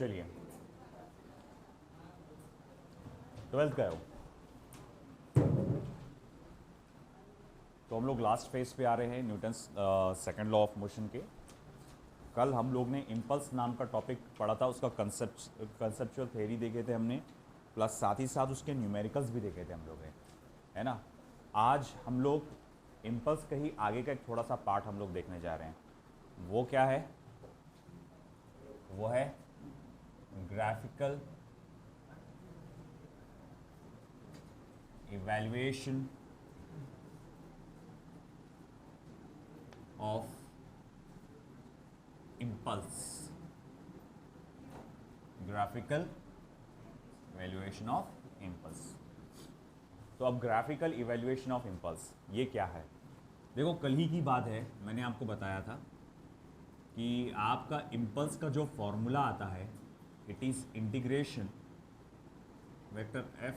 चलिए 12th का हो तो हम लोग लास्ट फेज पे आ रहे हैं Newton's second law of motion के। कल हम लोग ने इम्पल्स नाम का टॉपिक पढ़ा था, उसका कंसेप्चुअल थ्योरी देखे थे हमने, प्लस साथ ही साथ उसके न्यूमेरिकल्स भी देखे थे हम लोग ने, है ना। आज हम लोग इम्पल्स का ही आगे का एक थोड़ा सा पार्ट हम लोग देखने जा रहे हैं। वो क्या है? वो है graphical evaluation of impulse. Graphical evaluation of impulse. तो अब ग्राफिकल इवैल्यूएशन ऑफ इम्पल्स ये क्या है? देखो, कल ही की बात है, मैंने आपको बताया था कि आपका इम्पल्स का जो फॉर्मूला आता है, it is integration vector F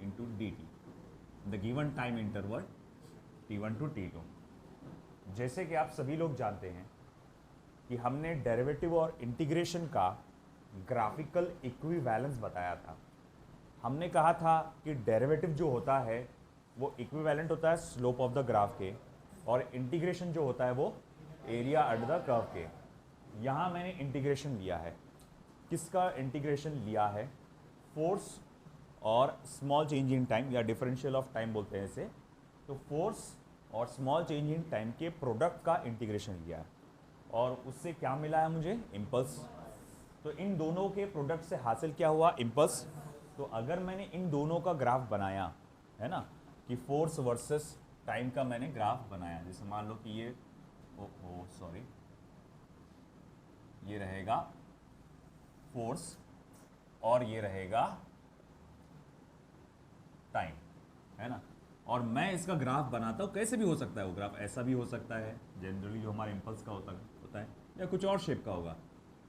into D T the given time interval t1 to t2। जैसे कि आप सभी लोग जानते हैं कि हमने डेरिवेटिव और इंटीग्रेशन का ग्राफिकल इक्विवेलेंस बताया था। हमने कहा था कि डेरिवेटिव जो होता है वो इक्विवेलेंट होता है स्लोप ऑफ द ग्राफ के, और इंटीग्रेशन जो होता है वो एरिया अंडर द कर्व के। यहाँ मैंने इंटीग्रेशन लिया है। किसका इंटीग्रेशन लिया है? फोर्स और स्मॉल चेंज इन टाइम, या डिफरेंशियल ऑफ टाइम बोलते हैं इसे। तो फोर्स और स्मॉल चेंज इन टाइम के प्रोडक्ट का इंटीग्रेशन लिया है, और उससे क्या मिला है मुझे? इम्पल्स। तो इन दोनों के प्रोडक्ट से हासिल क्या हुआ? इम्पल्स। तो अगर मैंने इन दोनों का ग्राफ बनाया है ना, कि फोर्स वर्सेस टाइम का मैंने ग्राफ बनाया, जैसे मान लो कि ये सॉरी, ये रहेगा फोर्स और ये रहेगा टाइम, है ना। और मैं इसका ग्राफ बनाता हूँ, कैसे भी हो सकता है वो ग्राफ, ऐसा भी हो सकता है जनरली जो हमारा इम्पल्स का होता है, या कुछ और शेप का होगा।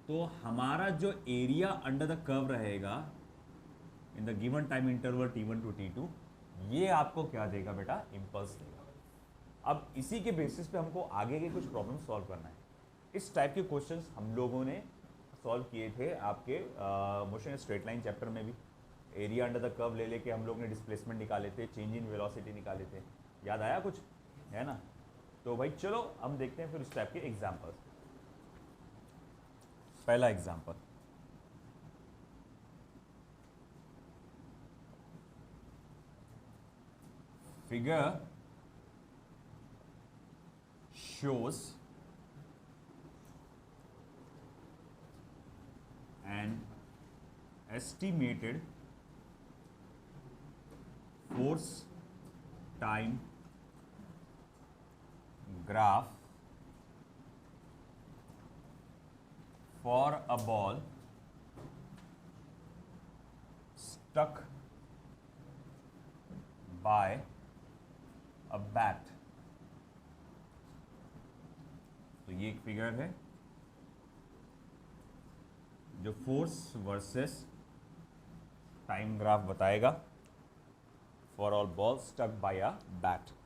तो हमारा जो एरिया अंडर द कर्व रहेगा in the given time interval t1 to t2, ये आपको क्या देगा बेटा? इम्पल्स देगा। अब इसी के बेसिस पे हमको आगे के कुछ प्रॉब्लम सॉल्व करना है। इस टाइप के क्वेश्चंस हम लोगों ने सॉल्व किए थे आपके मोशन स्ट्रेट लाइन चैप्टर में भी। एरिया अंडर द कर्व ले लेके हम लोग ने डिस्प्लेसमेंट निकाले थे, चेंज इन वेलोसिटी निकाले थे। याद आया कुछ, है ना? तो भाई चलो हम देखते हैं फिर उस टाइप के एग्जाम्पल्स। पहला example, figure shows an estimated force time graph for a ball stuck by a bat। तो ये एक फिगर है जो फोर्स वर्सेस टाइम ग्राफ बताएगा for all ball stuck by a bat.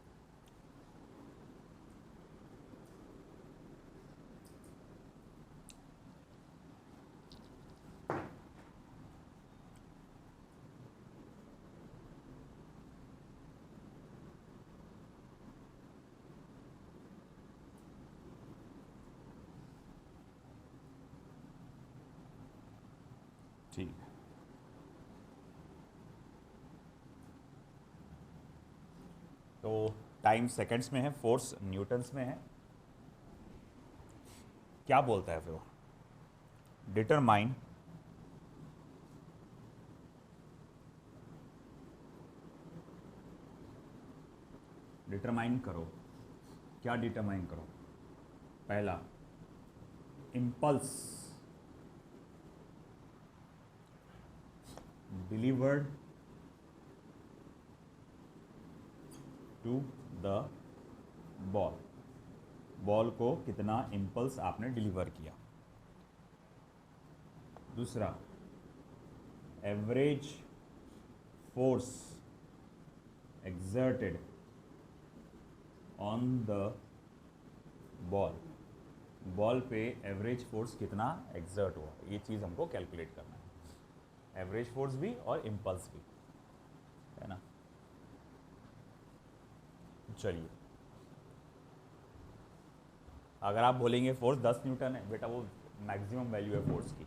ठीक है, तो टाइम सेकंड्स में है, फोर्स न्यूटन्स में है। क्या बोलता है फिर वो? डिटरमाइन डिटरमाइन करो। क्या डिटरमाइन करो? पहला, impulse delivered to the ball. Ball को कितना इम्पल्स आपने डिलीवर किया। दूसरा, average force exerted on the ball। Ball पे एवरेज फोर्स कितना एक्सर्ट हुआ, ये चीज़ हमको कैलकुलेट करना है, एवरेज फोर्स भी और इम्पल्स भी, है ना। चलिए, अगर आप बोलेंगे फोर्स 10 न्यूटन है, बेटा वो मैक्सिमम वैल्यू है फोर्स की।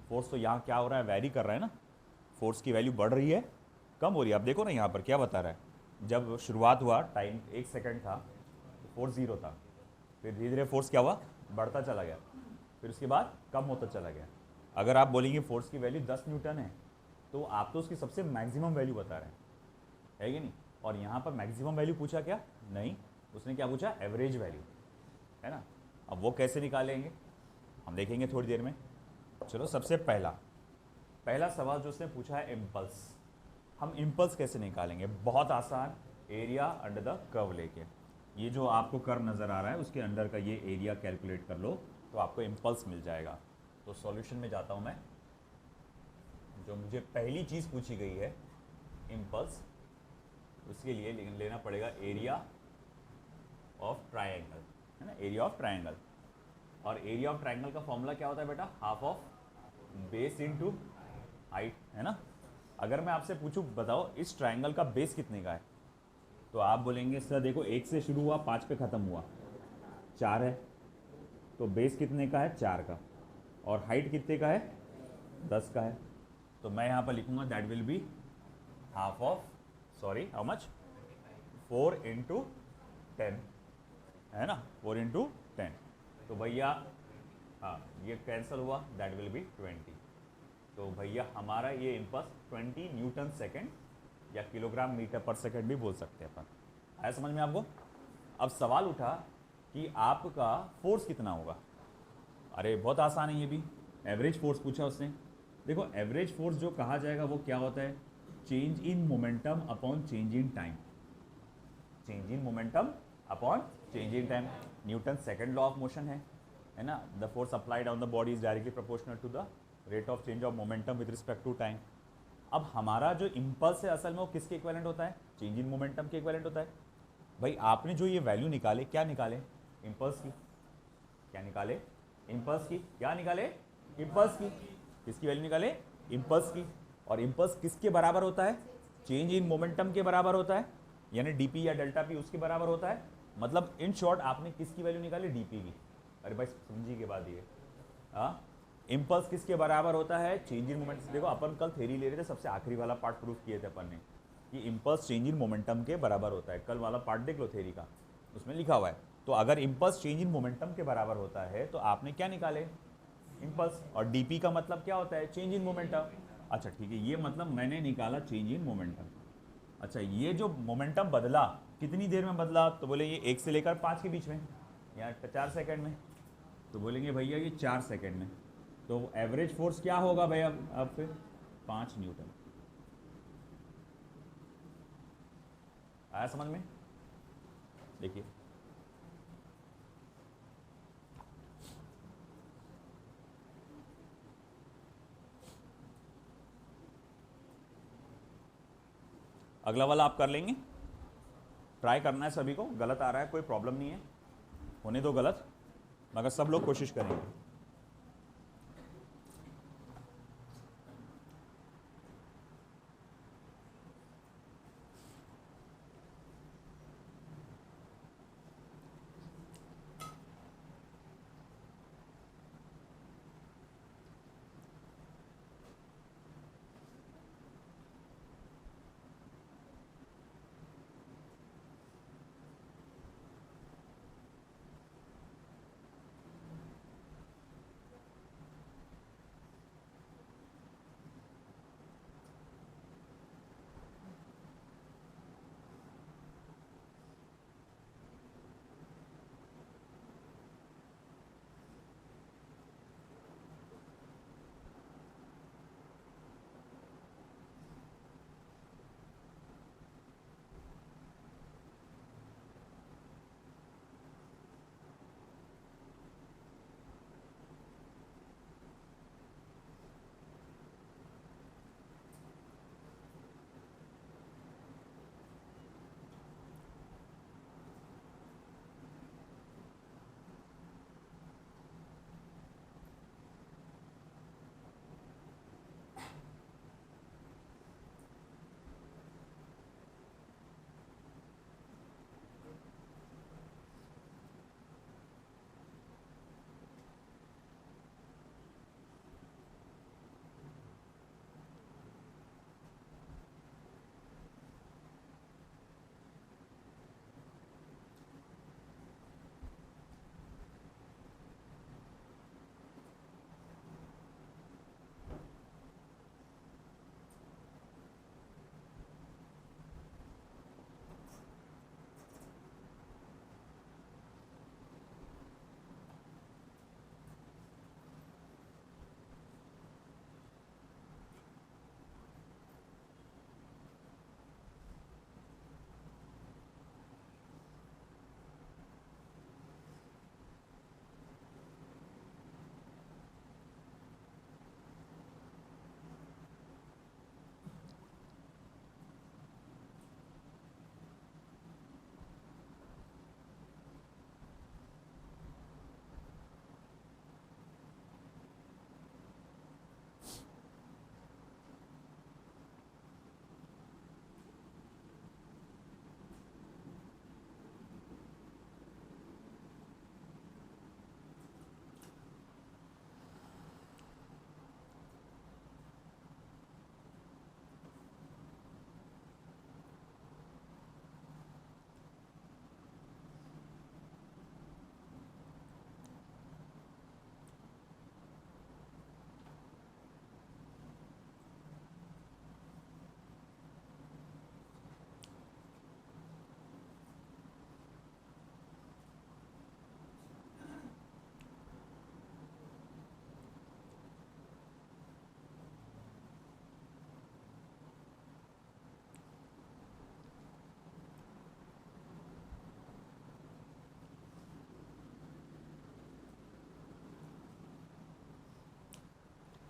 फोर्स तो यहाँ क्या हो रहा है, वैरी कर रहा है ना, फोर्स की वैल्यू बढ़ रही है, कम हो रही है। आप देखो ना यहाँ पर क्या बता रहा है, जब शुरुआत हुआ टाइम 1 सेकंड था, तो फोर्स 0 था, फिर धीरे धीरे फोर्स क्या हुआ, बढ़ता चला गया, फिर उसके बाद कम होता चला गया। अगर आप बोलेंगे फोर्स की वैल्यू 10 न्यूटन है, तो आप तो उसकी सबसे मैक्सिमम वैल्यू बता रहे हैं, है कि नहीं। और यहाँ पर मैक्सिमम वैल्यू पूछा क्या, नहीं, उसने क्या पूछा, एवरेज वैल्यू, है ना। अब वो कैसे निकालेंगे हम देखेंगे थोड़ी देर में। चलो, सबसे पहला सवाल जो उसने पूछा है इम्पल्स, हम इम्पल्स कैसे निकालेंगे, बहुत आसान, एरिया अंडर द कर्व लेके, ये जो आपको कर्व नज़र आ रहा है उसके अंडर का ये एरिया कैलकुलेट कर लो, तो आपको इम्पल्स मिल जाएगा। तो सॉल्यूशन में जाता हूँ मैं, जो मुझे पहली चीज़ पूछी गई है इम्पल्स, उसके लिए लेना पड़ेगा एरिया ऑफ ट्रायंगल, है ना, एरिया ऑफ ट्रायंगल। और एरिया ऑफ ट्रायंगल का फॉर्मूला क्या होता है बेटा, half of base into height, है ना। अगर मैं आपसे पूछूं बताओ इस ट्रायंगल का बेस कितने का है, तो आप बोलेंगे सर देखो 1 से शुरू हुआ 5 पे ख़त्म हुआ, 4 है, तो बेस कितने का है, 4 का, और हाइट कितने का है, 10 का है। तो मैं यहाँ पर लिखूंगा that will be half of, sorry how much, 4 into 10, है ना, 4 इंटू 10। तो भैया हाँ, ये कैंसिल हुआ, दैट विल बी 20। तो भैया हमारा ये इम्पल्स 20 न्यूटन सेकेंड या किलोग्राम मीटर पर सेकेंड भी बोल सकते हैं अपन। आया समझ में आपको। अब सवाल उठा कि आपका फोर्स कितना होगा, अरे बहुत आसान है ये भी, एवरेज फोर्स पूछा उसने। देखो एवरेज फोर्स जो कहा जाएगा वो क्या होता है, change in momentum upon change in time, change in momentum upon change in time. Newton second law of motion है ना, the force applied on the body is directly proportional to the rate of change of momentum with respect to time. अब हमारा जो impulse है असल में वो किसके इक्विवेलेंट होता है, चेंज इन मोमेंटम के इक्विवेलेंट होता है। भाई आपने जो ये वैल्यू निकाले, क्या निकाले, इम्पल्स की, क्या निकाले, इम्पल्स की, क्या निकाले, इम्पल्स की, किसकी वैल्यू निकाले, इम्पल्स की। और इम्पल्स किसके बराबर होता है, चेंज इन मोमेंटम के बराबर होता है, यानी डीपी या डेल्टा पी उसके बराबर होता है। मतलब इन शॉर्ट आपने किसकी वैल्यू निकाली, डीपी की। अरे भाई समझी के बाद ये इम्पल्स किसके बराबर होता है, चेंज इन मोमेंट। देखो अपन कल थ्योरी ले रहे थे, सबसे आखिरी वाला पार्ट प्रूफ किए थे अपन ने कि इम्पल्स चेंज इन मोमेंटम के बराबर होता है। कल वाला पार्ट देख लो थ्योरी का, उसमें लिखा हुआ है। तो अगर इम्पल्स चेंज इन मोमेंटम के बराबर होता है तो आपने क्या निकाले, इम्पल्स। और डीपी का मतलब क्या होता है, चेंज इन मोमेंटम। अच्छा ठीक है, ये मतलब मैंने निकाला चेंज इन मोमेंटम। अच्छा ये जो मोमेंटम बदला कितनी देर में बदला, तो बोले ये 1 से लेकर 5 के बीच में, या 4 सेकंड में। तो बोलेंगे भैया ये 4 सेकंड में, तो एवरेज फोर्स क्या होगा भैया, अब फिर 5 न्यूटन। आया समझ में। देखिए अगला वाला आप कर लेंगे, ट्राई करना है सभी को, गलत आ रहा है कोई प्रॉब्लम नहीं है, होने दो गलत, मगर सब लोग कोशिश करेंगे।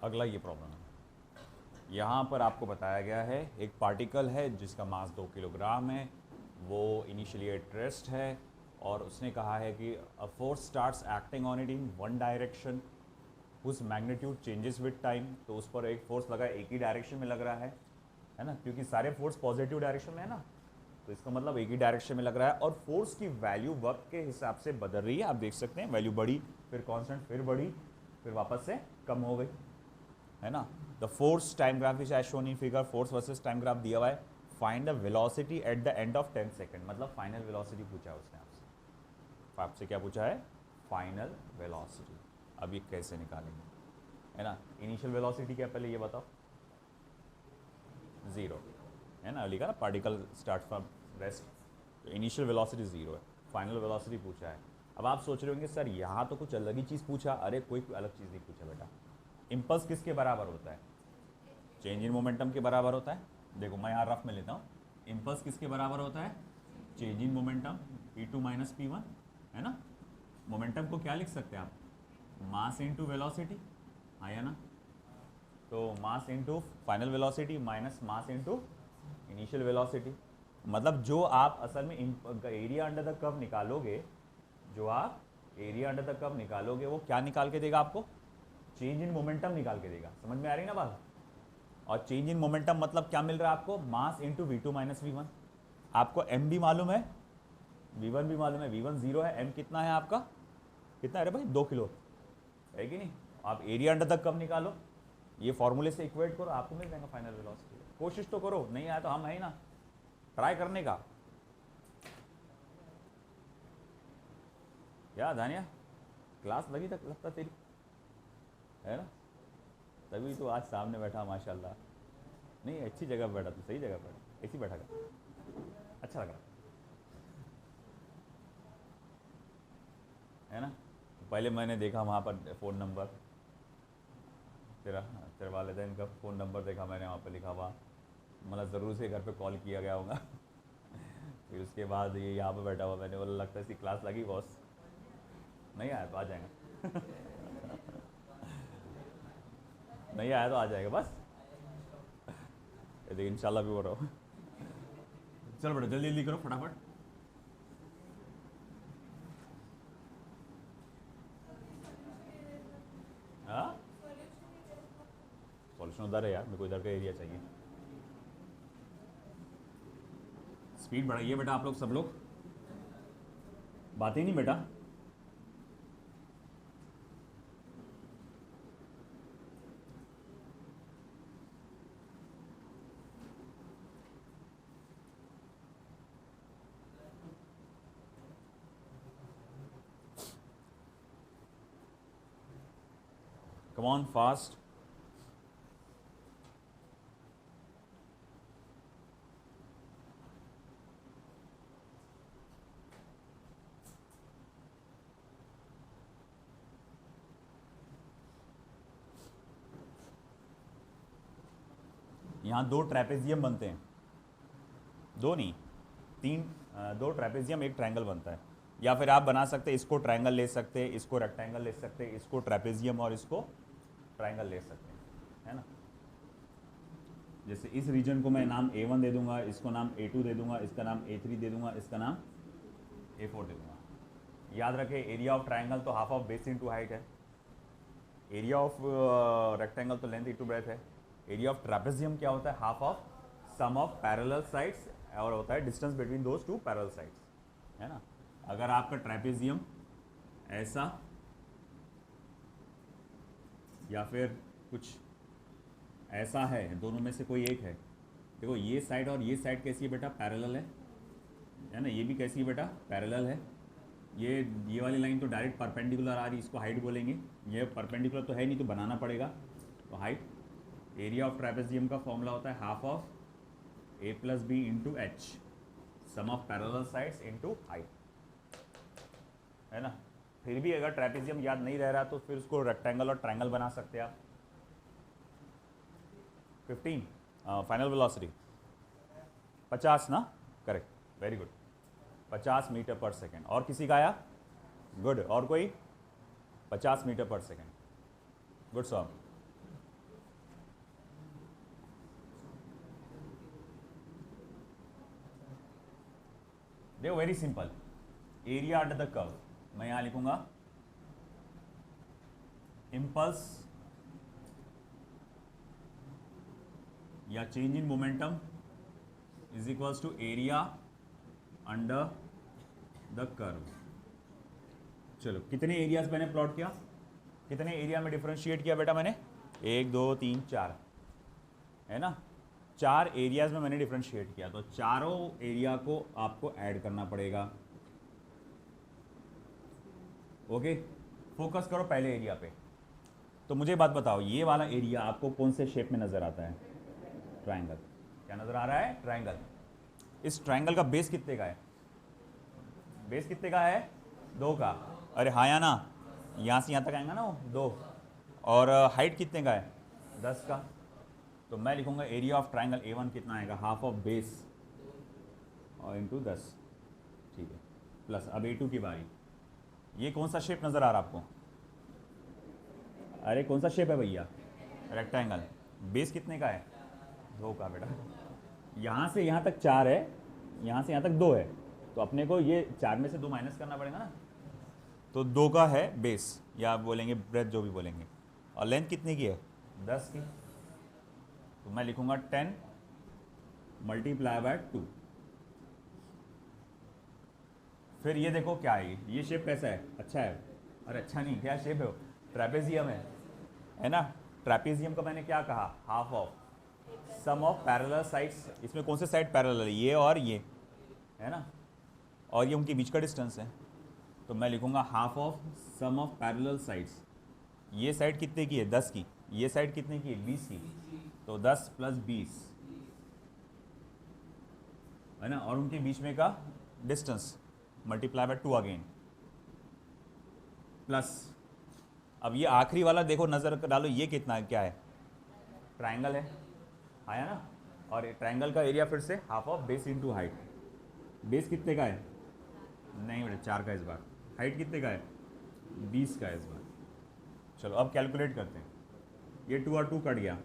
अगला ये प्रॉब्लम है, यहाँ पर आपको बताया गया है एक पार्टिकल है जिसका मास 2 किलोग्राम है, वो इनिशियली एट रेस्ट है और उसने कहा है कि a force starts acting on it in one direction उस मैग्नीट्यूड चेंजेस विद टाइम। तो उस पर एक फोर्स लगा, एक ही डायरेक्शन में लग रहा है ना, क्योंकि सारे फोर्स पॉजिटिव डायरेक्शन में है ना, तो इसका मतलब एक ही डायरेक्शन में लग रहा है और फोर्स की वैल्यू वक्त के हिसाब से बदल रही है। आप देख सकते हैं वैल्यू बढ़ी, फिर कांस्टेंट, फिर बढ़ी, फिर वापस से कम हो गई, है ना। The force time graph is as shown in figure, force versus time graph दिया हुआ है। Find the velocity at the end of 10 second, मतलब फाइनल वेलोसिटी पूछा है उसने आपसे क्या पूछा है? Final velocity. अब ये कैसे निकालेंगे, है ना। इनिशियल वेलोसिटी क्या, पहले ये बताओ। 0 है ना, लिखा ना पार्टिकल स्टार्ट फ्रॉम रेस्ट, तो इनिशियल वेलोसिटी 0 है। फाइनल वेलोसिटी पूछा है। अब आप सोच रहे होंगे सर यहाँ तो कुछ अलग ही चीज़ पूछा। अरे कोई अलग चीज़ नहीं पूछा बेटा। इम्पल्स किसके बराबर होता है? चेंज इन मोमेंटम के बराबर होता है। देखो मैं यहाँ रफ में लेता हूँ, इम्पल्स किसके बराबर होता है? Change in momentum P2 minus P1, है ना। मोमेंटम को क्या लिख सकते हैं आप? मास इंटू वेलोसिटी, आया ना। तो mass into final velocity minus mass into initial velocity, मतलब जो आप असल में एरिया अंडर द कर्व निकालोगे, जो आप एरिया अंडर द कर्व निकालोगे वो क्या निकाल के देगा आपको? चेंज इन मोमेंटम निकाल के देगा। समझ में आ रही ना बात? और चेंज इन मोमेंटम मतलब क्या मिल रहा है आपको? Mass into V2 minus V1। आपको M भी मालूम है, V1 भी मालूम है। V1 0 है, M कितना है आपका? कितना है रे भाई? 2 किलो है कि नहीं। आप एरिया अंडर द कर्व निकालो, ये फॉर्मूले से इक्वेट करो, आपको मिल जाएगा फाइनल वेलोसिटी। कोशिश तो करो, नहीं आया तो हम है ना, ट्राई करने का। क्या दानिया, क्लास लगी तक लगता तेरी, है ना, तभी तो आज सामने बैठा माशाल्लाह। नहीं अच्छी जगह बैठा, तू सही जगह बैठा, ऐसी बैठा कर, अच्छा लगा, है ना। पहले मैंने देखा वहाँ पर फ़ोन नंबर तेरे वालिदैन का फ़ोन नंबर देखा मैंने, वहाँ पर लिखा हुआ, मतलब ज़रूर से घर पे कॉल किया गया होगा। फिर उसके बाद ये यहाँ पे बैठा हुआ, मैंने बोला लगता है इसकी क्लास लगी बॉस। नहीं आया तो आ जाएगा। नहीं आया तो आ जाएगा बस, लेकिन इंशाल्लाह भी हो रहा हो। चल बेटा जल्दी जल्दी करो फटाफट। हाँ सॉल्यूशन उधर है यार, मेरे को इधर का एरिया चाहिए। स्पीड बढ़ाइए बेटा, आप लोग सब लोग बातें नहीं बेटा। Come on fast. यहाँ 2 ट्रेपेजियम बनते हैं, 2 नहीं 3, 2 ट्रेपेजियम एक ट्रायंगल बनता है। या फिर आप बना सकते हैं, इसको ट्रायंगल ले सकते हैं, इसको रेक्टेंगल ले सकते हैं, इसको ट्रेपेजियम और इसको ट्रायंगल ले सकते हैं, है ना। जैसे इस रीजन को मैं नाम A1 दे दूंगा, इसको नाम A2 दे दूंगा, इसका नाम A3 दे दूंगा, इसका नाम A4 दे दूंगा। याद रखें एरिया ऑफ ट्रायंगल तो half of base into height है, एरिया ऑफ रेक्टेंगल तो लेंथ इंटू ब्रेथ है, एरिया ऑफ ट्रेपेजियम क्या होता है? Half of sum of parallel sides, और होता है distance between those 2 parallel sides, है ना। अगर आपका ट्रेपेजियम ऐसा या फिर कुछ ऐसा है, दोनों में से कोई एक है, देखो ये साइड और ये साइड कैसी है बेटा? पैरेलल है ना। ये भी कैसी है बेटा? पैरेलल है। ये वाली लाइन तो डायरेक्ट परपेंडिकुलर आ रही, इसको हाइट बोलेंगे। ये परपेंडिकुलर तो है नहीं, तो बनाना पड़ेगा, तो हाइट। एरिया ऑफ ट्रेपेजियम का फॉर्मूला होता है half of A plus B into H, sum of parallel sides into height, है ना। फिर भी अगर ट्रेपेजियम याद नहीं रह रहा तो फिर उसको रेक्टेंगल और ट्रायंगल बना सकते हैं आप। 15 फाइनल वेलोसिटी 50 ना, correct, very good, 50 metre per second. और किसी का आया? गुड। और कोई? 50 metre per second, good song. देखो very simple, area under the curve, मैं यहां लिखूंगा इम्पल्स या change in momentum is equals to area under the curve. चलो कितने एरियाज मैंने प्लॉट किया, कितने एरिया में डिफरेंशिएट किया बेटा मैंने, 1 2 3 4 है ना, 4 एरियाज में मैंने डिफरेंशिएट किया, तो चारों एरिया को आपको ऐड करना पड़ेगा। ओके, फोकस करो पहले एरिया पे। तो मुझे बात बताओ, ये वाला एरिया आपको कौन से शेप में नजर आता है, ट्रायंगल। क्या नजर आ रहा है, ट्रायंगल। इस ट्रायंगल का बेस कितने का है, बेस कितने का है, 2 का। अरे हाँ या ना, यहाँ से यहाँ तक आएगा ना वो 2, और हाइट कितने का है, 10 का। तो मैं लिखूंगा एरिया ऑफ ट्रायंगल A1 कितना आएगा, हाफ ऑफ बेस और इंटू 10, ठीक है। प्लस अब A2 की बारी, ये कौन सा शेप नज़र आ रहा आपको, अरे कौन सा शेप है भैया, रेक्टेंगल। बेस कितने का है, 2 का बेटा। यहाँ से यहाँ तक 4 है, यहाँ से यहाँ तक 2 है, तो अपने को ये 4 में से 2 माइनस करना पड़ेगा ना, तो 2 का है बेस, या आप बोलेंगे ब्रेथ, जो भी बोलेंगे। और लेंथ कितनी की है, 10 की। तो मैं लिखूंगा 10 मल्टीप्लाई बाय 2। फिर ये देखो क्या है, ये शेप कैसा है, अच्छा है, अरे अच्छा नहीं, क्या शेप है, ट्रेपेजियम है ना। ट्रेपेजियम का मैंने क्या कहा, half of sum of parallel sides. इसमें कौन से साइड पैरेलल है, ये और ये, है ना, और ये उनके बीच का डिस्टेंस है। तो मैं लिखूंगा half of sum of parallel sides. ये साइड कितने की है, 10 की, ये साइड कितने की है, 20 की, तो 10 प्लस 20 है ना, और उनके बीच में का distance multiply by 2 again, plus अब ये आखिरी वाला देखो, नज़र डालो, ये कितना है, क्या है, ट्रायंगल है, आया ना। और ट्रायंगल का एरिया फिर से half of base into height. Base कितने का है, नहीं बेटा 4 का इस बार। हाइट कितने का है, 20 का इस बार। चलो अब कैलकुलेट करते हैं, ये 2 और 2 कट गया,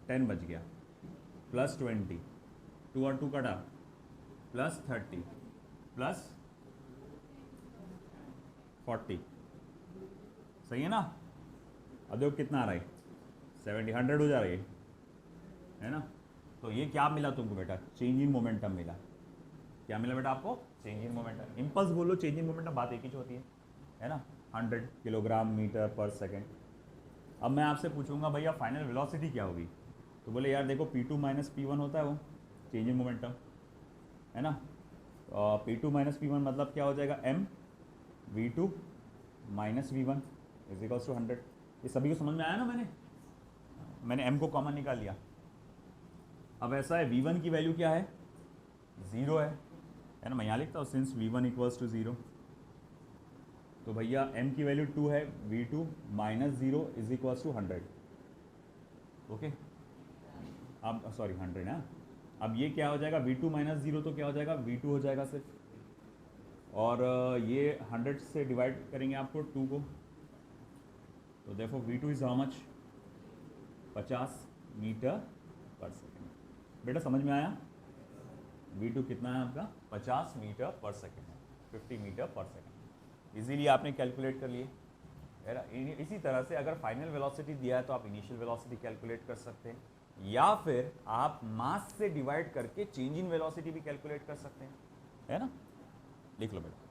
10 बच गया, प्लस 20, 2 और 2 कटा, प्लस 30, प्लस 40, सही है ना। अब देखो कितना आ रहा है, 70, 100 हो जा रही है ना। तो ये क्या मिला तुमको बेटा, चेंज इन मोमेंटम मिला। क्या मिला बेटा आपको, चेंज इन मोमेंटम। इम्पल्स बोलो, चेंज इन मोमेंटम, बात एक ही होती है ना, 100 किलोग्राम मीटर पर सेकेंड। अब मैं आपसे पूछूंगा भैया फाइनल वेलोसिटी क्या होगी, तो बोले यार देखो P2 माइनस P1 होता है वो चेंज इन मोमेंटम, है ना। P2 माइनस P1 मतलब क्या हो जाएगा, M V2 minus V1 is equals to 100। ये सभी को समझ में आया ना, मैंने M को कॉमन निकाल लिया। अब ऐसा है, V1 की वैल्यू क्या है, 0 है ना, मैं यहाँ लिखता हूँ सिंस V1 इक्वल्स टू 0। तो भैया M की वैल्यू 2 है, V2 minus 0 is equals to 100। Okay, अब सॉरी 100 है। अब ये क्या हो जाएगा, V2 माइनस 0 तो क्या हो जाएगा, V2 हो जाएगा सिर्फ, और ये 100 से डिवाइड करेंगे आपको 2 को, तो देखो V2 is how much, 50 metre per second. बेटा समझ में आया, V2 कितना है आपका, 50 metre per second, 50 metre per second. Easily आपने कैलकुलेट कर लिए है ना। इसी तरह से अगर फाइनल वेलोसिटी दिया है तो आप इनिशियल वेलोसिटी कैलकुलेट कर सकते हैं, या फिर आप मास से डिवाइड करके चेंज इन वेलोसिटी भी कैलकुलेट कर सकते हैं, है ना। लिख लो बेटा।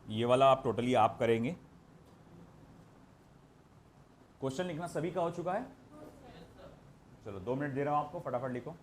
ये वाला आप टोटली आप करेंगे। क्वेश्चन लिखना सभी का हो चुका है, चलो 2 मिनट दे रहा हूं आपको, फटाफट लिखो।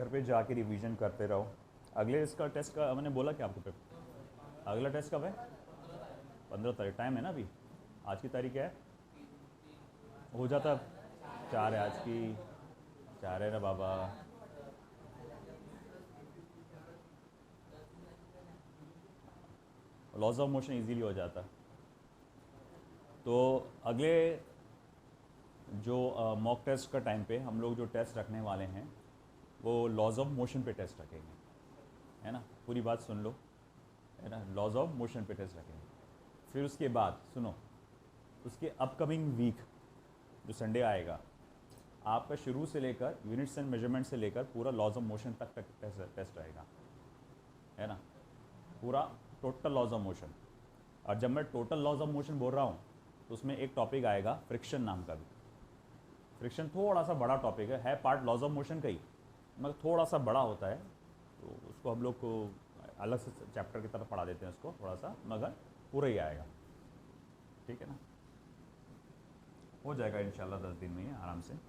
घर पे जाके रिवीजन करते रहो। अगले इसका टेस्ट का मैंने बोला क्या आपको पेपर, अगला टेस्ट कब है? 15 तारीख, टाइम है ना अभी। आज की तारीख क्या है? हो जाता 4 है आज की, 4 है ना बाबा। लॉस ऑफ मोशन इजीली हो जाता। तो अगले जो मॉक टेस्ट का टाइम पे हम लोग जो टेस्ट रखने वाले हैं वो लॉज ऑफ मोशन पे टेस्ट रखेंगे, है ना। पूरी बात सुन लो, है ना। लॉज ऑफ मोशन पे टेस्ट रखेंगे। फिर उसके बाद सुनो, उसके अपकमिंग वीक जो संडे आएगा, आपका शुरू से लेकर यूनिट्स एंड मेजरमेंट से लेकर पूरा लॉज ऑफ मोशन तक टेस्ट रहेगा, है ना। पूरा टोटल लॉज ऑफ मोशन। और जब मैं टोटल लॉज ऑफ मोशन बोल रहा हूँ तो उसमें एक टॉपिक आएगा फ्रिक्शन नाम का भी। फ्रिक्शन थोड़ा सा बड़ा टॉपिक है पार्ट लॉज ऑफ मोशन का ही, मगर थोड़ा सा बड़ा होता है, तो उसको हम लोग को अलग से चैप्टर की तरफ पढ़ा देते हैं उसको थोड़ा सा, मगर पूरा ही आएगा, ठीक है ना। हो जाएगा इंशाल्लाह 10 दिन में ही आराम से।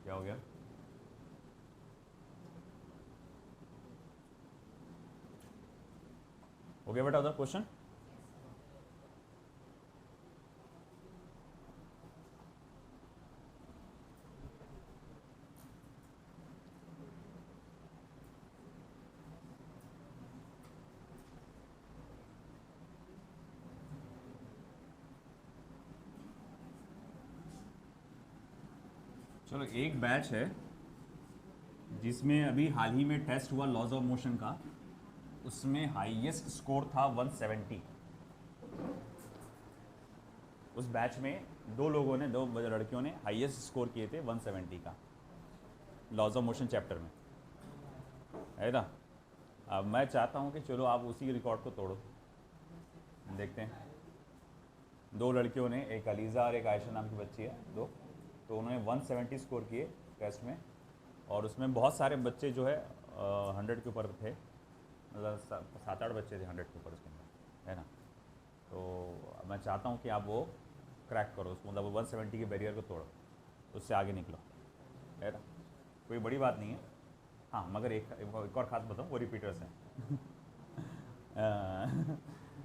क्या हो गया? हो गया बेटा उधर क्वेश्चन? चलो, एक बैच है जिसमें अभी हाल ही में टेस्ट हुआ लॉज ऑफ मोशन का, उसमें हाईएस्ट स्कोर था 170। उस बैच में दो लड़कियों ने हाईएस्ट स्कोर किए थे 170 का लॉज ऑफ मोशन चैप्टर में, है ना। अब मैं चाहता हूँ कि चलो आप उसी रिकॉर्ड को तोड़ो, देखते हैं। दो लड़कियों ने, एक अलीज़ा और एक आयशा नाम की बच्ची है, दो, तो उन्होंने 170 स्कोर किए टेस्ट में। और उसमें बहुत सारे बच्चे जो है 100 के ऊपर थे, मतलब 7-8 बच्चे थे 100 के ऊपर उसके अंदर, है ना। तो मैं चाहता हूँ कि आप वो क्रैक करो, उसको मतलब 170 के बैरियर को तोड़ो, उससे आगे निकलो, है ना। कोई बड़ी बात नहीं है। हाँ, मगर एक और ख़ास बताऊँ, वो रिपीटर्स हैं।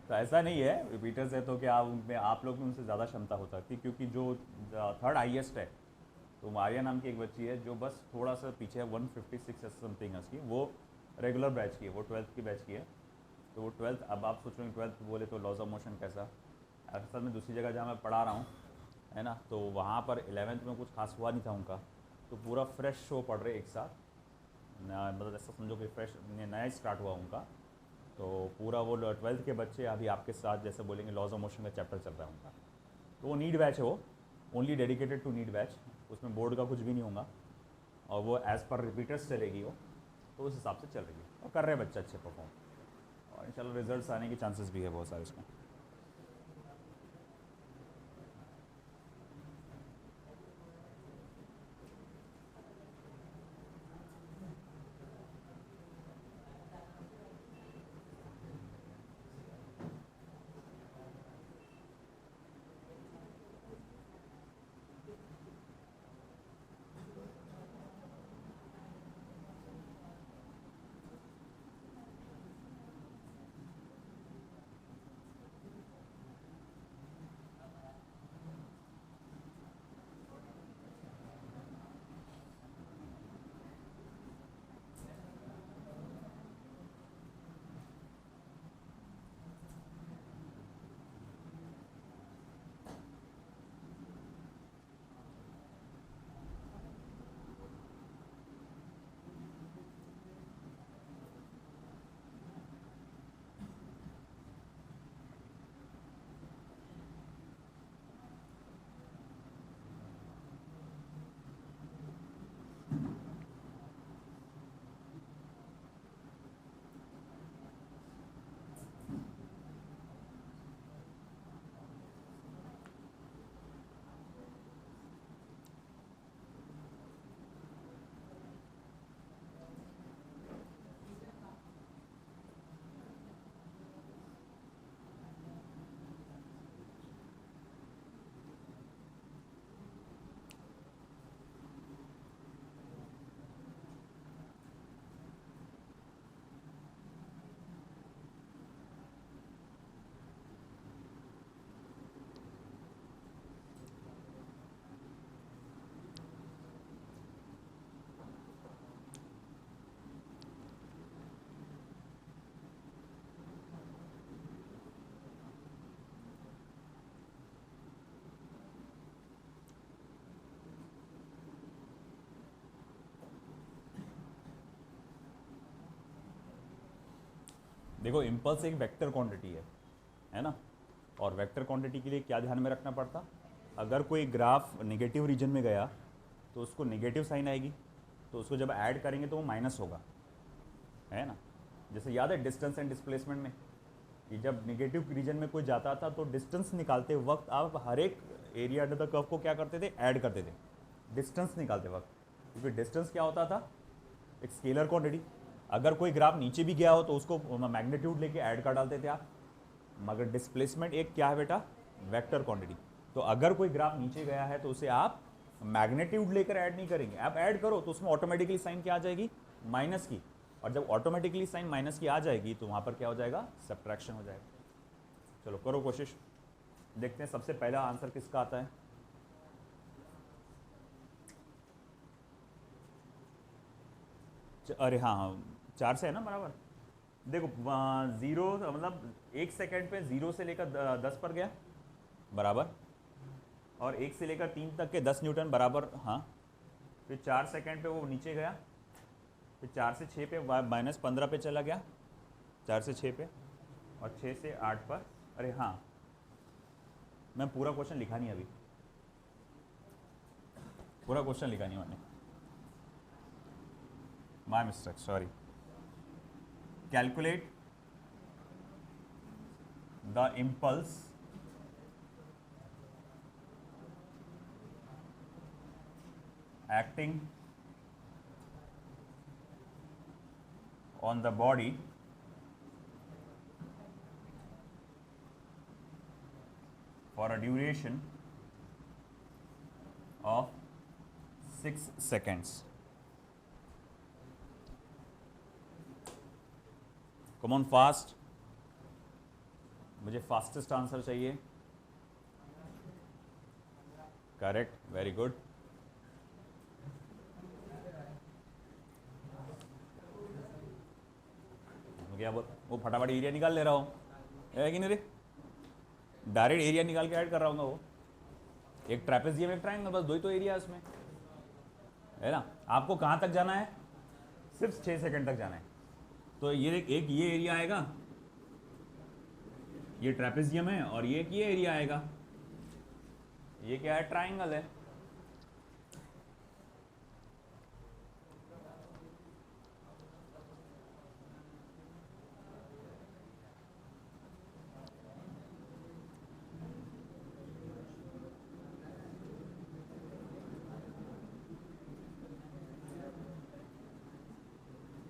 तो ऐसा नहीं है रिपीटर्स है तो क्या उनमें आप लोग में उनसे ज़्यादा क्षमता हो सकती है, क्योंकि जो थर्ड हाईएस्ट है तो मारिया नाम की एक बच्ची है जो बस थोड़ा सा पीछे है, 156 समथिंग है उसकी, वो रेगुलर बैच की है, वो 12th की बैच की है। तो वो 12th, अब आप सोच रहे हैं 12th बोले तो लॉज ऑफ मोशन कैसा। असल में दूसरी जगह जहाँ मैं पढ़ा रहा हूँ, है ना, तो वहाँ पर 11th में कुछ खास हुआ नहीं था उनका, तो पूरा फ्रेश शो पढ़ रहे एक साथ, मतलब ऐसा समझो कि फ्रेश नया स्टार्ट हुआ उनका। तो पूरा वो 12th के बच्चे अभी आपके साथ जैसे बोलेंगे लॉज ऑफ मोशन का चैप्टर चल रहा है उनका। तो वो नीड बैच है, वो only dedicated to NEET batch, उसमें बोर्ड का कुछ भी नहीं होगा, और वो एज़ पर रिपीटर्स चलेगी वो, तो उस हिसाब से चल रही है और कर रहे हैं बच्चे अच्छे परफॉर्म, और इंशाल्लाह रिजल्ट्स आने के चांसेस भी है बहुत सारे इसमें। देखो इम्पल्स एक वेक्टर क्वांटिटी है ना, और वेक्टर क्वांटिटी के लिए क्या ध्यान में रखना पड़ता, अगर कोई ग्राफ नेगेटिव रीजन में गया तो उसको नेगेटिव साइन आएगी, तो उसको जब ऐड करेंगे तो वो माइनस होगा, है ना। जैसे याद है डिस्टेंस एंड डिस्प्लेसमेंट में कि जब नेगेटिव रीजन में कोई जाता था तो डिस्टेंस निकालते वक्त आप हर एक एरिया अंडर द कर्व को क्या करते थे, ऐड करते थे डिस्टेंस निकालते वक्त, क्योंकि डिस्टेंस क्या होता था, एक स्केलर क्वांटिटी। अगर कोई ग्राफ नीचे भी गया हो तो उसको मैग्नीट्यूड लेके ऐड कर डालते थे आप, मगर डिस्प्लेसमेंट एक क्या है बेटा, वेक्टर क्वांटिटी। तो अगर कोई ग्राफ नीचे गया है तो उसे आप मैग्नीट्यूड लेकर ऐड नहीं करेंगे, आप ऐड करो तो उसमें ऑटोमेटिकली साइन क्या आ जाएगी, माइनस की, और जब ऑटोमेटिकली साइन माइनस की आ जाएगी तो वहां पर क्या हो जाएगा, सब्ट्रैक्शन हो जाएगा। चलो करो कोशिश, देखते हैं सबसे पहला आंसर किसका आता है। अरे हाँ हाँ 4 से है ना बराबर। देखो 0 मतलब 1 सेकेंड पे 0 से लेकर 10 पर गया बराबर, और 1 से लेकर 3 तक के 10 न्यूटन बराबर, हाँ। फिर 4 सेकेंड पे वो नीचे गया, फिर 4 से 6 पे -15 पे चला गया, 4 से 6 पे, और 6 से 8 पर। अरे हाँ मैं पूरा क्वेश्चन लिखा नहीं अभी, पूरा क्वेश्चन लिखा नहीं मैंने, my mistake, sorry. Calculate the impulse acting on the body for a duration of 6 seconds. Come on fast, मुझे फास्टेस्ट आंसर चाहिए। Correct, very good. क्या बोल, वो फटाफट एरिया निकाल ले रहा हूँ, है कि नहीं रे, डायरेक्ट एरिया निकाल के ऐड कर रहा हूँ वो, एक ट्रेपेजियम एक ट्रायंगल, बस दो ही तो एरिया है उसमें, है ना। आपको कहाँ तक जाना है, सिर्फ 6 सेकंड तक जाना है। तो ये एक ये एरिया आएगा, ये ट्रेपेजियम है, और ये एक ये एरिया आएगा, ये क्या है, ट्रायंगल है।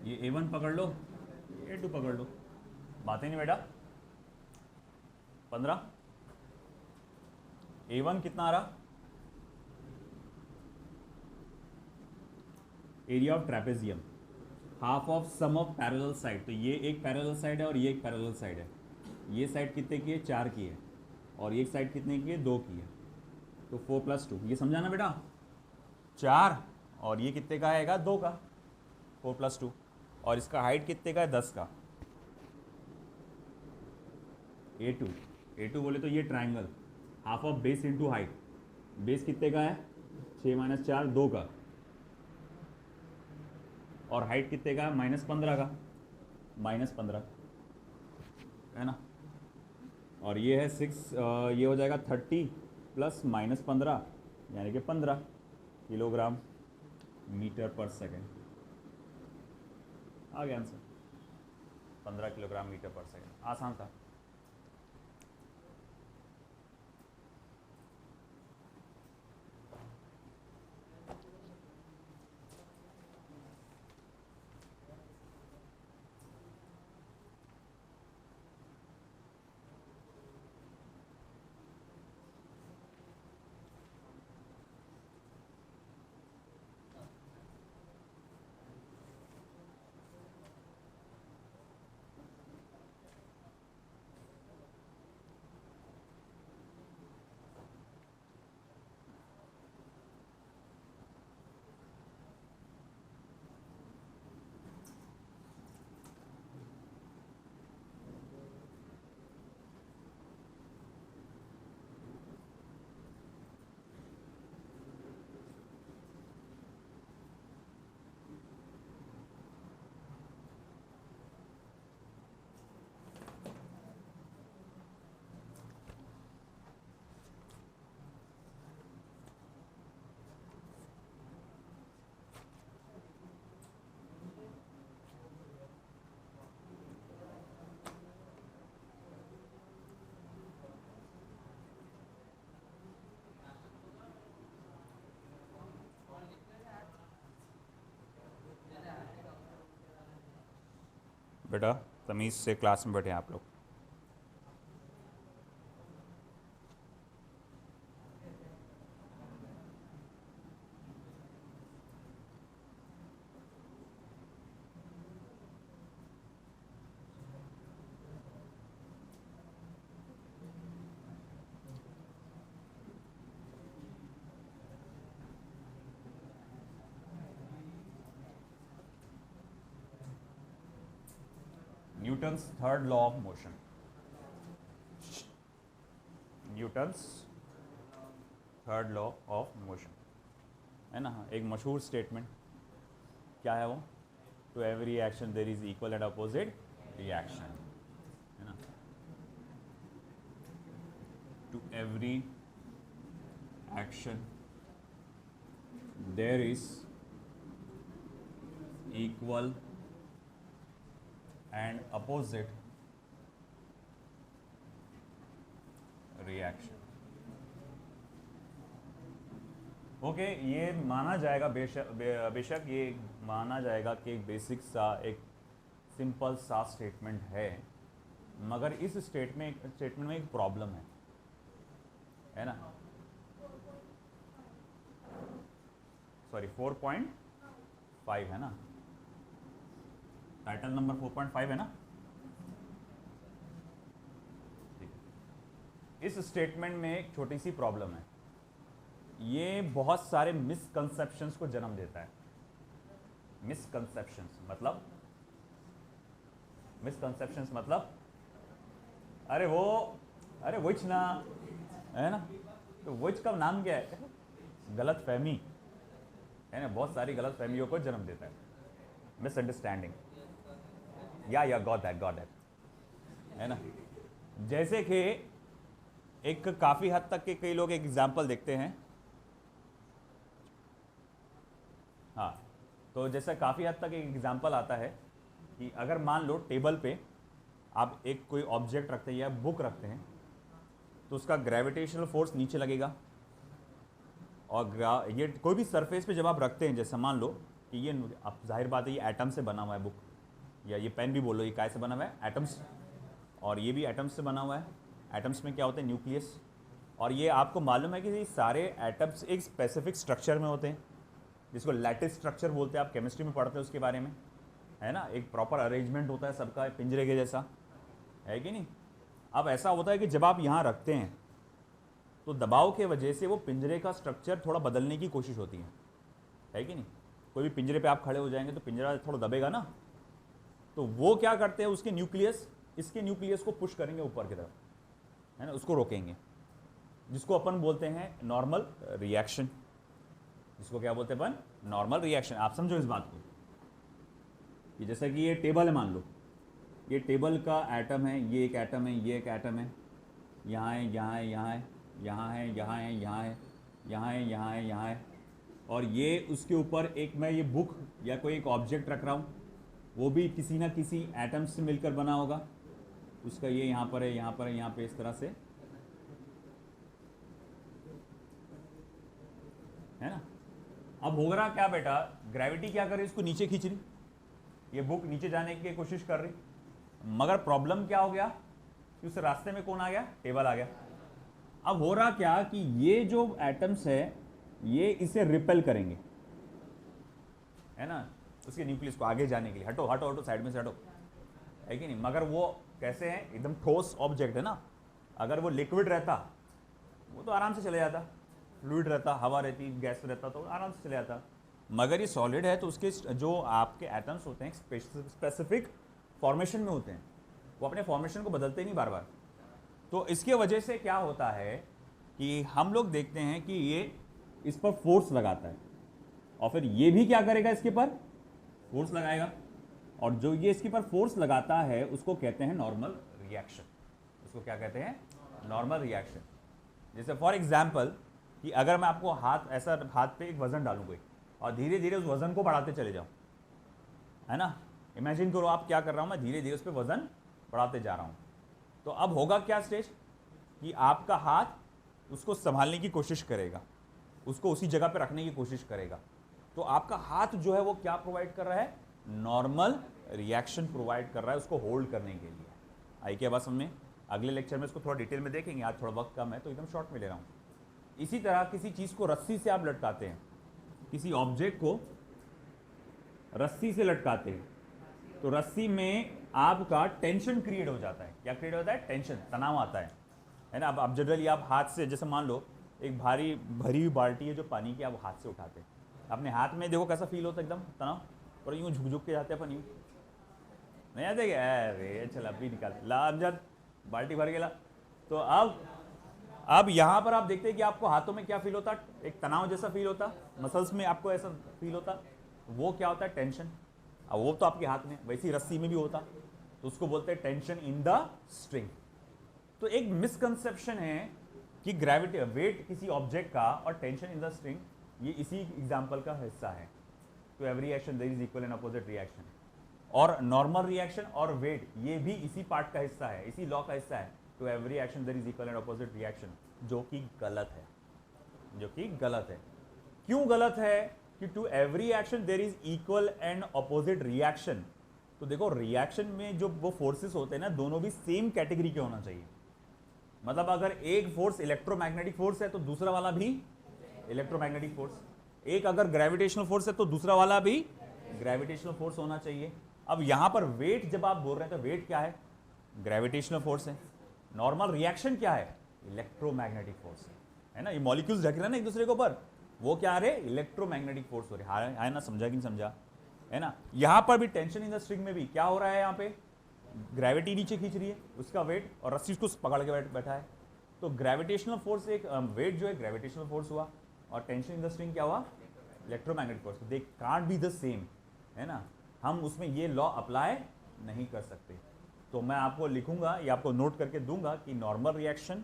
ये A1 पकड़ लो, A2 पकड़ लो, बात ही नहीं बेटा। 15 A1 कितना आ रहा, area of trapezium, half of sum of parallel side. तो ये एक पैरेलल साइड है और ये एक पैरेलल साइड है। ये साइड कितने की है, 4 की है, और ये साइड कितने की है, 2 की है। तो 4 + 2, ये समझाना बेटा, 4, और ये कितने का आएगा, 2 का, 4 + 2, और इसका हाइट कितने का है, 10 का। A2 बोले तो ये triangle, half of base into height, base कितने का है, 6 - 4 2 का, और हाइट कितने का है, -15 का, -15, है ना। और ये है 6, ये हो जाएगा 30 + -15 यानी कि 15 किलोग्राम मीटर पर सेकेंड। आ गया answer, 15 kilogram metre per second, आसान था। बेटा तमीज़ से क्लास में बैठे आप लोग। Newton's third law of motion, Newton's third law of motion है ना, एक मशहूर स्टेटमेंट क्या है वो, to every action there is equal and opposite reaction, है ना, to every action there is equal and opposite reaction. Okay, ये माना जाएगा बेशक ये माना जाएगा कि एक बेसिक सा एक सिंपल सा स्टेटमेंट है, मगर इस स्टेटमेंट में एक प्रॉब्लम है ना। सॉरी 4.5 है ना, टाइटल नंबर 4.5 है ना। इस स्टेटमेंट में एक छोटी सी प्रॉब्लम है, ये बहुत सारे मिसकंसेप्शंस को जन्म देता है। मिसकंसेप्शंस मतलब अरे वोच ना, है ना, तो वोच का नाम क्या है, गलत फहमी है ना, बहुत सारी गलत फहमियों को जन्म देता है, मिसअंडरस्टैंडिंग, या गॉट दैट है ना। जैसे कि एक काफ़ी हद तक के कई लोग एक एग्जाम्पल देखते हैं, हाँ, तो जैसा काफ़ी हद तक एक एग्जाम्पल आता है कि अगर मान लो टेबल पे आप एक कोई ऑब्जेक्ट रखते हैं या बुक रखते हैं, तो उसका ग्रेविटेशनल फोर्स नीचे लगेगा, और ये कोई भी सरफेस पे जब आप रखते हैं, जैसे मान लो कि ये, अब जाहिर बात है ये एटम से बना हुआ है बुक, या ये पेन भी बोलो, ये काय से बना हुआ है, एटम्स, और ये भी एटम्स से बना हुआ है। एटम्स में क्या होते हैं, न्यूक्लियस, और ये आपको मालूम है कि ये सारे एटम्स एक स्पेसिफिक स्ट्रक्चर में होते हैं, जिसको लैटिस स्ट्रक्चर बोलते हैं, आप केमिस्ट्री में पढ़ते हैं उसके बारे में, है ना। एक प्रॉपर अरेंजमेंट होता है सबका पिंजरे के जैसा, है कि नहीं। अब ऐसा होता है कि जब आप यहाँ रखते हैं तो दबाव के वजह से वो पिंजरे का स्ट्रक्चर थोड़ा बदलने की कोशिश होती है कि नहीं। कोई भी पिंजरे पे आप खड़े हो जाएंगे तो पिंजरा थोड़ा दबेगा ना, तो वो क्या करते हैं, उसके न्यूक्लियस इसके न्यूक्लियस को पुश करेंगे ऊपर की तरफ, है ना, उसको रोकेंगे, जिसको अपन बोलते हैं नॉर्मल रिएक्शन। जिसको क्या बोलते हैं अपन, नॉर्मल रिएक्शन। आप समझो इस बात को कि जैसा कि ये टेबल है, मान लो ये टेबल का एटम है, ये एक एटम है, ये एक एटम है, यहाँ है, यहाँ है, यहाँ है, यहाँ है, यहाँ है, यहाँ है, यहाँ है, यहाँ है, यहाँ है, और ये उसके ऊपर एक मैं ये बुक या कोई एक ऑब्जेक्ट रख रहा हूँ, वो भी किसी ना किसी एटम से मिलकर बना होगा, उसका ये यहाँ पर है, यहाँ पर है, यहाँ पे इस तरह से, है ना। अब हो रहा क्या बेटा, ग्रेविटी क्या कर रही है, इसको नीचे खींच रही, ये बुक नीचे जाने की कोशिश कर रही, मगर प्रॉब्लम क्या हो गया कि उस रास्ते में कौन आ गया, टेबल आ गया। अब हो रहा क्या कि ये जो एटम्स है ये इसे रिपेल करेंगे, है ना, उसके न्यूक्लियस को आगे जाने के लिए, हटो हटो हटो, साइड में से हटो, है कि नहीं। मगर वो कैसे हैं, एकदम ठोस ऑब्जेक्ट है ना, अगर वो लिक्विड रहता वो तो आराम से चले जाता, फ्लूइड रहता, हवा रहती, गैस रहता तो आराम से चले जाता, मगर ये सॉलिड है तो उसके जो आपके एटम्स होते हैं स्पेसिफिक फॉर्मेशन में होते हैं, वो अपने फॉर्मेशन को बदलते नहीं बार बार। तो इसके वजह से क्या होता है कि हम लोग देखते हैं कि ये इस पर फोर्स लगाता है, और फिर ये भी क्या करेगा, इसके पर फोर्स लगाएगा, और जो ये इसके पर फोर्स लगाता है उसको कहते हैं नॉर्मल रिएक्शन। उसको क्या कहते हैं, नॉर्मल रिएक्शन। जैसे फॉर एग्जाम्पल कि अगर मैं आपको ऐसा हाथ पे एक वजन डालूं कोई, और धीरे धीरे उस वजन को बढ़ाते चले जाऊं, है ना, इमेजिन करो आप क्या कर रहा हूं, मैं धीरे धीरे उस पर वजन बढ़ाते जा रहा हूं, तो अब होगा क्या स्टेज कि आपका हाथ उसको संभालने की कोशिश करेगा, उसको उसी जगह पे रखने की कोशिश करेगा, तो आपका हाथ जो है वो क्या प्रोवाइड कर रहा है, नॉर्मल रिएक्शन प्रोवाइड कर रहा है उसको होल्ड करने के लिए। आई क्या बात समझ में? अगले लेक्चर में इसको थोड़ा डिटेल में देखेंगे, आज थोड़ा वक्त कम है तो एकदम शॉर्ट में ले रहा हूँ। इसी तरह किसी चीज़ को रस्सी से आप लटकाते हैं, किसी ऑब्जेक्ट को रस्सी से लटकाते हैं तो रस्सी में आपका टेंशन क्रिएट हो जाता है। क्या क्रिएट होता है? टेंशन, तनाव आता है ना। अब जनरली आप हाथ से, जैसे मान लो एक भारी भरी हुई बाल्टी है जो पानी की, आप हाथ से उठाते हैं, अपने हाथ में देखो कैसा फील होता है, एकदम तनाव, और यूँ झुक झुक के जाते हैं अपन, यूँ नहीं आते क्या? अरे चल अभी निकाल ला अमजद, बाल्टी भर गया। तो अब यहाँ पर आप देखते हैं कि आपको हाथों में क्या फील होता है? एक तनाव जैसा फील होता, मसल्स में आपको ऐसा फील होता, वो क्या होता है? टेंशन। अब वो तो आपके हाथ में, वैसी रस्सी में भी होता, तो उसको बोलते हैं टेंशन इन द स्ट्रिंग। तो एक मिसकंसेप्शन है कि ग्रेविटी, वेट किसी ऑब्जेक्ट का और टेंशन इन द स्ट्रिंग, ये इसी एग्जाम्पल का हिस्सा है। तो every action there is equal and opposite reaction, और नॉर्मल रिएक्शन और वेट ये भी इसी पार्ट का हिस्सा है, इसी लॉ का हिस्सा है। तो every action there is equal and opposite reaction, जो कि गलत है, जो कि गलत है। क्यों गलत है? कि to every action there is equal and opposite reaction. तो देखो रिएक्शन में जो वो फोर्सेस होते हैं ना, दोनों भी सेम कैटेगरी के होना चाहिए। मतलब अगर एक फोर्स इलेक्ट्रोमैग्नेटिक फोर्स है तो दूसरा वाला भी इलेक्ट्रोमैग्नेटिक फोर्स, एक अगर ग्रेविटेशनल फोर्स है तो दूसरा वाला भी ग्रेविटेशनल फोर्स होना चाहिए। अब यहां पर वेट जब आप बोल रहे हैं तो वेट क्या है? ग्रेविटेशनल फोर्स है। नॉर्मल रिएक्शन क्या है? इलेक्ट्रोमैग्नेटिक फोर्स है ना। ये मॉलिक्यूल्स ढक रहे हैं ना एक दूसरे के ऊपर, वो क्या आ रहे? इलेक्ट्रोमैग्नेटिक फोर्स हो रहे है ना। समझा कि नहीं समझा? है ना। यहां पर भी टेंशन इन द स्ट्रिंग में भी क्या हो रहा है? यहां पे ग्रेविटी नीचे खींच रही है, उसका वेट, और रस्सी उसको पकड़ के बैठा है। तो ग्रेविटेशनल फोर्स, एक वेट जो है ग्रेविटेशनल फोर्स हुआ, और टेंशन इन द स्ट्रिंग क्या हुआ? Electromagnetic force. They can't be the same, है ना। हम उसमें ये लॉ अप्लाई नहीं कर सकते। तो मैं आपको लिखूंगा या आपको नोट करके दूंगा कि नॉर्मल रिएक्शन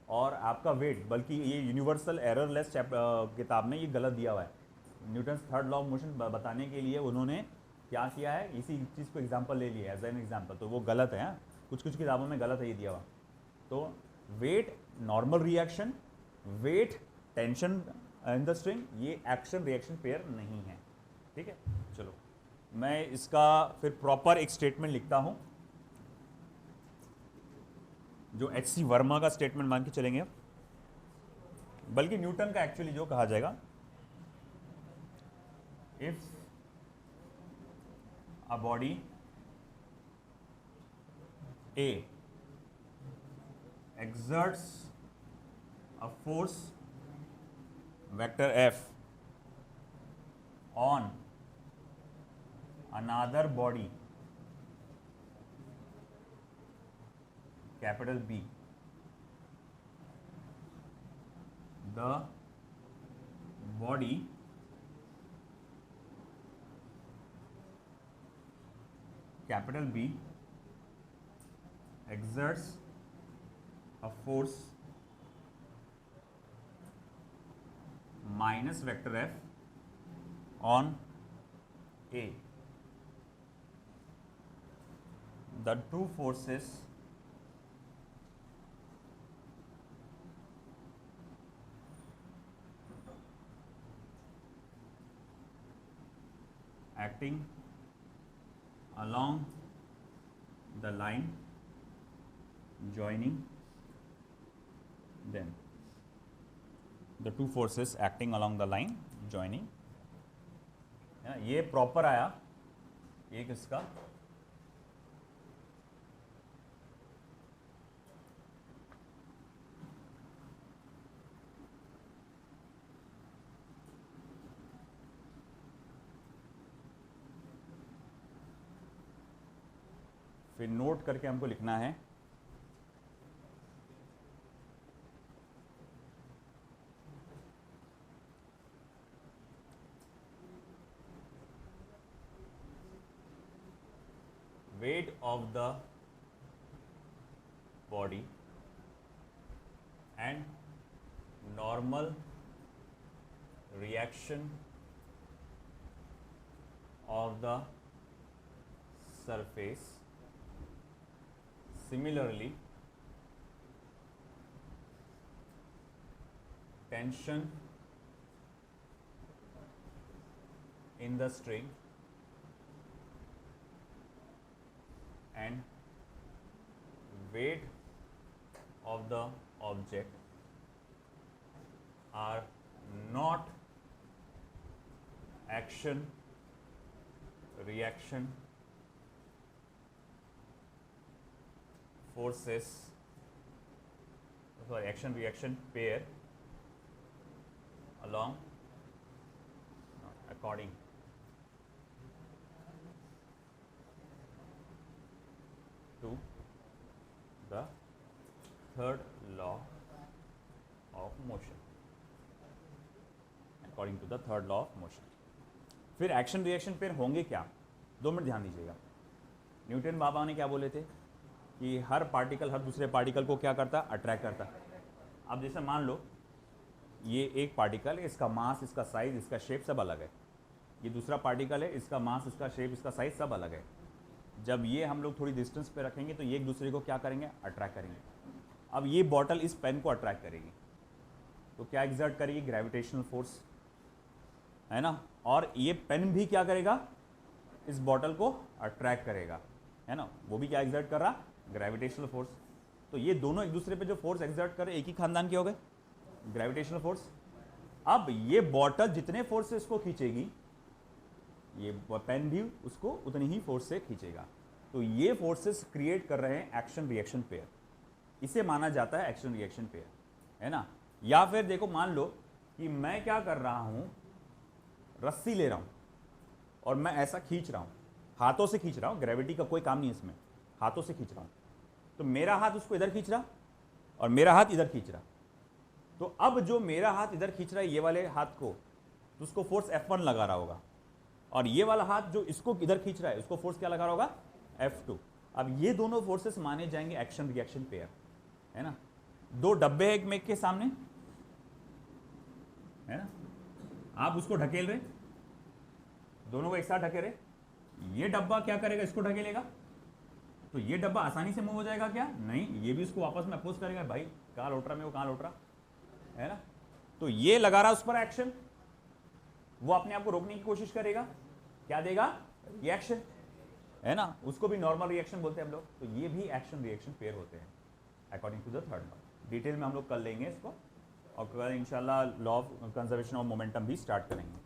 और आपका वेट, बल्कि ये यूनिवर्सल एररलेस किताब में ये गलत दिया हुआ है। Newton third law of motion बताने के लिए उन्होंने क्या किया है, इसी चीज़ को एग्जांपल ले लिया एज एन एग्जांपल, तो वो गलत है। हाँ, कुछ कुछ किताबों में गलत है ये दिया हुआ। तो weight normal reaction, weight tension in the string, ये एक्शन रिएक्शन पेयर नहीं है। ठीक है, चलो मैं इसका फिर प्रॉपर एक स्टेटमेंट लिखता हूँ, जो एच.सी. वर्मा का स्टेटमेंट मान के चलेंगे, बल्कि न्यूटन का एक्चुअली जो कहा जाएगा, if a body A exerts a force vector F on another body capital B, the body capital B exerts a force minus vector F on A. The two forces acting along the line joining them. The two forces acting along the line joining. ये proper आया एक इसका, फिर note करके हमको लिखना है weight of the body and normal reaction of the surface. Similarly, tension in the string and weight of the object are not action reaction forces, sorry, action reaction pair along according to the third law of motion, according to the third law of motion. फिर action reaction pair होंगे क्या? 2 minute ध्यान दीजिएगा। Newton बाबा ने क्या बोले थे कि हर पार्टिकल हर दूसरे पार्टिकल को क्या करता है? अट्रैक्ट करता है। अब जैसे मान लो ये एक पार्टिकल है, इसका मास, इसका साइज, इसका शेप सब अलग है। ये दूसरा पार्टिकल है, इसका मास, इसका शेप, इसका साइज सब अलग है। जब ये हम लोग थोड़ी डिस्टेंस पे रखेंगे तो ये एक दूसरे को क्या करेंगे? अट्रैक्ट करेंगे। अब ये बॉटल इस पेन को अट्रैक्ट करेगी तो क्या एग्जर्ट करेगी? ग्रेविटेशनल फोर्स, है ना। और ये पेन भी क्या करेगा? इस बॉटल को अट्रैक्ट करेगा, है ना। वो भी क्या एग्जर्ट कर रहा? Gravitational force. तो ये दोनों एक दूसरे पे जो फोर्स एग्जर्ट कर रहे एक ही खानदान के हो गए, ग्रेविटेशनल फोर्स। अब ये बॉटल जितने फोर्स से इसको खींचेगी, ये पेन भी उसको उतनी ही फोर्स से खींचेगा। तो ये फोर्सेस क्रिएट कर रहे हैं एक्शन रिएक्शन पेयर। इसे माना जाता है एक्शन रिएक्शन पेयर, है ना। या फिर देखो, मान लो कि मैं क्या कर रहा हूं, रस्सी ले रहा हूं और मैं ऐसा खींच रहा हूं, हाथों से खींच रहा हूं, ग्रेविटी का कोई काम नहीं इसमें, हाथों से खींच रहा हूं। तो मेरा हाथ उसको इधर खींच रहा और मेरा हाथ इधर खींच रहा। तो अब जो मेरा हाथ इधर खींच रहा है ये वाले हाथ को, तो उसको फोर्स F1 लगा रहा होगा, और ये वाला हाथ जो इसको इधर खींच रहा है उसको फोर्स क्या लगा रहा होगा? F2। अब ये दोनों फोर्सेस माने जाएंगे एक्शन रिएक्शन पेयर, है ना। 2 डब्बे एक में के सामने, है ना, आप उसको ढकेल रहे, दोनों को एक साथ ढकेल रहे, ये डब्बा क्या करेगा? इसको ढकेलेगा, तो ये डब्बा आसानी से मूव हो जाएगा क्या? नहीं, ये भी उसको वापस में अपोज करेगा, भाई कहाँ लौट रहा, मैं वो कहाँ लौट रहा, है ना। तो ये लगा रहा उस पर एक्शन, वो अपने आप को रोकने की कोशिश करेगा, क्या देगा? रिएक्शन, है ना। उसको भी नॉर्मल रिएक्शन बोलते हैं हम लोग। तो ये भी एक्शन रिएक्शन पेयर होते हैं according to the third law. Detail में हम लोग कर लेंगे इसको, और कल इंशाल्लाह law of conservation of momentum भी स्टार्ट करेंगे।